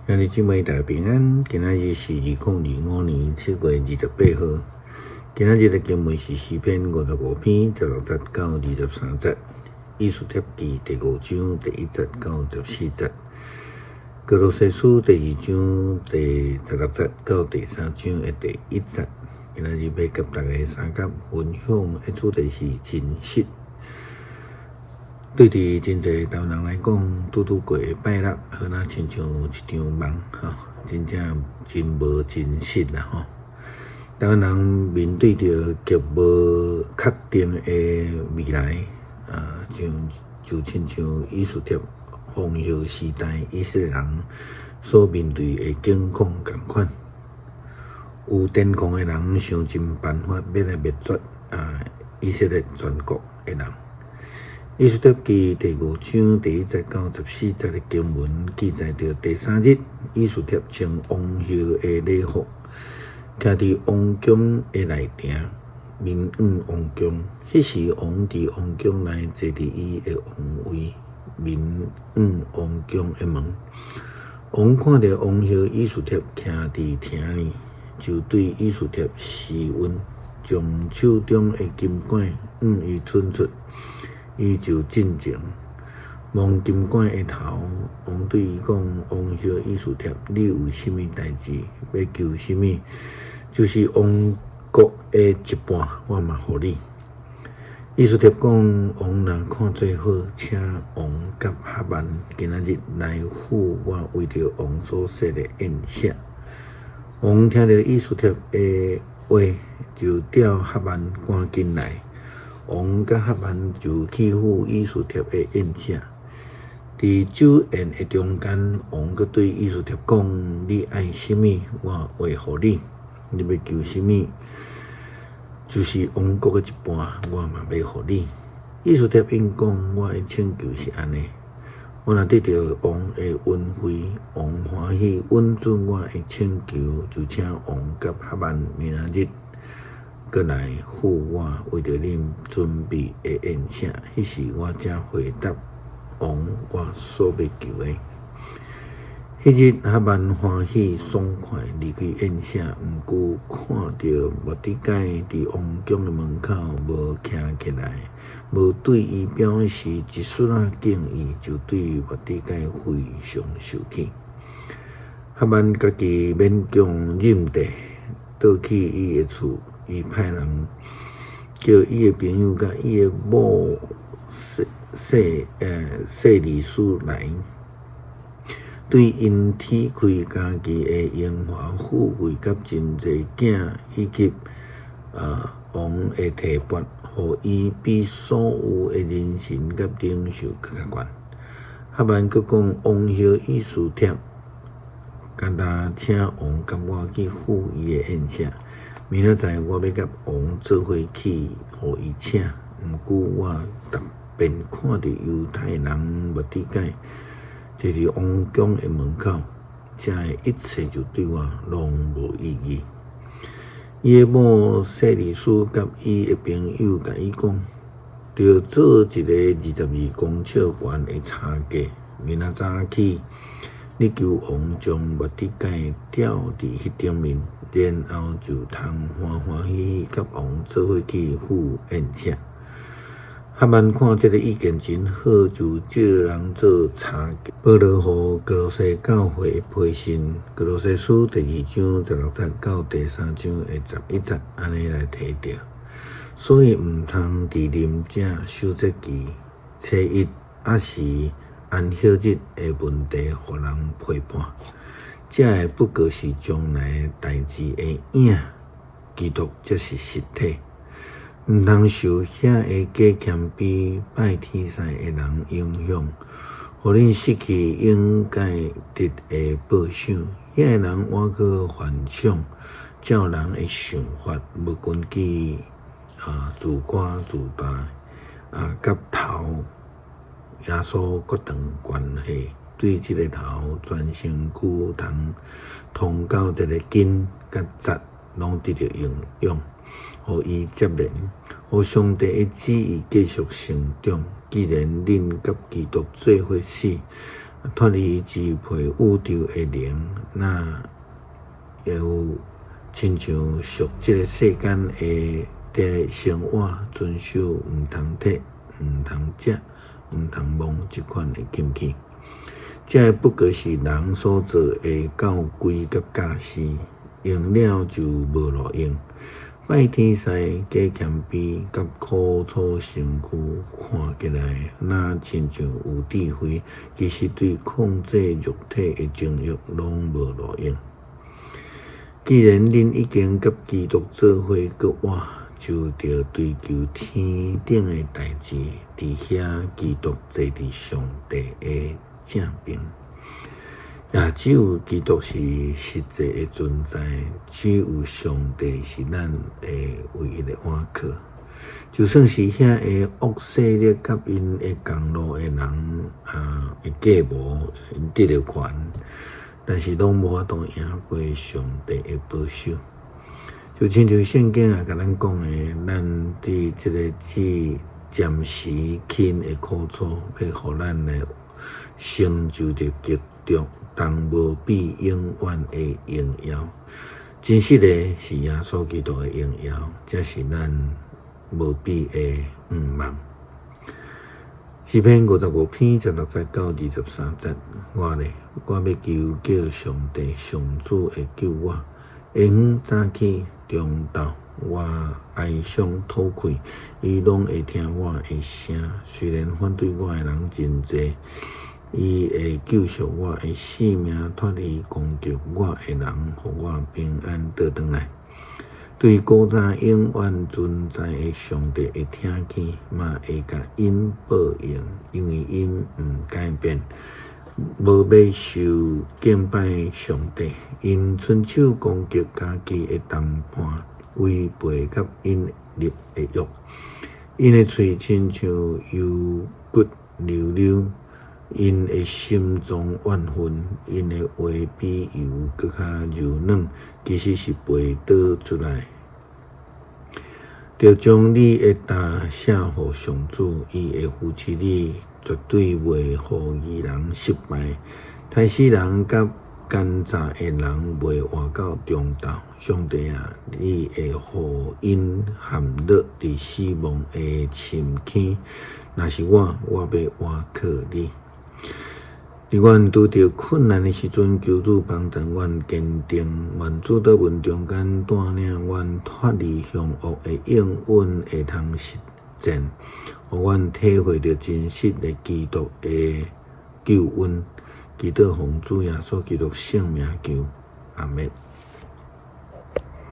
兄弟姊妹大家平安，今仔日是2025年7月28号。今仔日的经文是诗篇55篇16节到23节，以斯帖记第5章第1节到14节，歌罗西书第2章第16节到第3章的第1节。今仔日要甲大家三角分享的主题是真实。对伫真侪台湾人来讲，拄过的拜六，好若亲像一场梦真正真无真实啦台湾人面对着极无确定的未来，就亲像以斯帖荒谬时代以色列人所面对的境况同款。有癫狂的人想尽办法要来灭绝以色列全国的人。以斯帖记第5章第1节到14节的经文记载着第3日，以斯帖穿王后的礼服，徛伫王宫的内庭，面向王宫。迄时王伫王宫内坐伫伊的王位，面向王宫的门。王看到王后以斯帖徛伫厅里，就对以斯帖施温，将手中的金管向伊伸出。伊就进前摸金管的头，王对伊讲：“王后以斯帖，你有甚物代志？要求甚物？就是王国的一半，我嘛互你。”以斯帖讲：“王若看做好，请王甲哈曼今仔日来赴我为着王所设的宴席。”王听到以斯帖的话，就调哈曼赶紧来。王甲哈曼就去赴以斯帖的宴席，伫酒宴的中间，王阁对以斯帖讲：“你爱甚物，我会互你；你要求甚物，就是王国的一半，我嘛要互你。”以斯帖应讲：“我的请求是安尼，我若得到王的恩惠，王欢喜允准我的请求，就请王甲哈曼明仔日过来赴我为着恁准备的宴席，迄时我才回答王我所要求的。迄日哈曼欢喜爽快离开宴席，毋久看到末底改伫王宫的门口无徛起来，无对伊表示一丝敬意，就对末底改非常生气。哈曼家己勉强忍地，倒去伊的厝。伊派人叫伊的朋友甲伊的某细利斯来，对因体开家己的荣华富贵甲真济囝，以及王的提拔，互伊比所有的人神甲领袖更加悬。哈曼阁讲：“王后以斯帖，简单请王甲我去赴伊的宴席。明仔载我要甲王做伙去，互伊请。毋久我特别看到犹太人末底改坐伫王宫的门口，遮的一切就对我拢无意义。”伊的某细利斯甲伊的朋友甲伊讲，着做一个22公尺悬的叉架，明仔早起，你求王将末底改吊伫迄顶面。然后就通欢欢喜喜甲王做伙去赴宴席。哈曼看这个意见真好，就叫人做差价，保罗互歌罗西教会批信。歌罗西书第2章16节到第3章的11节，安尼来提着。所以毋通伫临者守节期、初一还是安息日的问题，互人批判。这个不过是将来代志的影，基督才是实体。毋通受遐个假谦卑、拜天使的人影响，互恁失去应该得的报赏。遐个人我去幻想，照人的想法，无根据自夸自大甲头耶稣各等关系。对这个头全身躯通到这个筋甲节，拢得到营养，互伊接连，互上帝的旨意继续成长。既然恁甲基督做伙死，脱离支配宇宙的灵，那有亲像属这个世间的生活，遵守毋通摕、毋通食、毋通摸即款的禁忌。这不过是人所做的教规甲教示，用了就无路用。拜天师加谦卑，甲苦楚身躯看起来，那亲像有智慧，其实对控制肉体的情欲拢无路用。既然恁已经甲基督做伙搁活，就着追求天顶的代志，伫遐基督坐伫上帝的正边。也只有基督是实际的存在，只有上帝是咱的唯一的依靠。就算是遐个恶势力甲因的共路的人会计无因得着权，但是拢无法度赢过上帝的保守。就亲像圣经甲咱讲的，咱伫即个暂时轻的苦楚，要互咱来成就着极重。但无比永远的荣耀，真实的是耶稣基督的荣耀，这是咱无比的望。诗篇55篇16节到23节，我要求叫上帝上主会救我，下午早起中昼，我哀伤吐气，伊拢会听我的声。虽然反对我的人真济，伊会救赎我的性命，脱离攻击我的人，互我平安倒转来。对古早永远存在的上帝会听见，嘛会甲因报应，因为因毋改变，无要受敬拜上帝。因伸手攻击家己的同伴，违背甲因立的约。因的喙亲像油骨溜溜。因的心中怨愤，因的话比油搁较柔软，其实是背倒出来。着将你的担卸互上主，伊会扶持你，绝对袂互义人失败。太死人甲奸诈的人袂活到中昼。上帝啊，你会互因陷落伫死亡的深坑。若是我要依靠你。伫阮拄着困难的时阵，求主帮助阮坚定，愿主在阮中间带领阮脱离凶恶的应允，会通实践，互阮体会着真实的基督的救恩。祈祷奉主耶稣基督圣名求，阿们。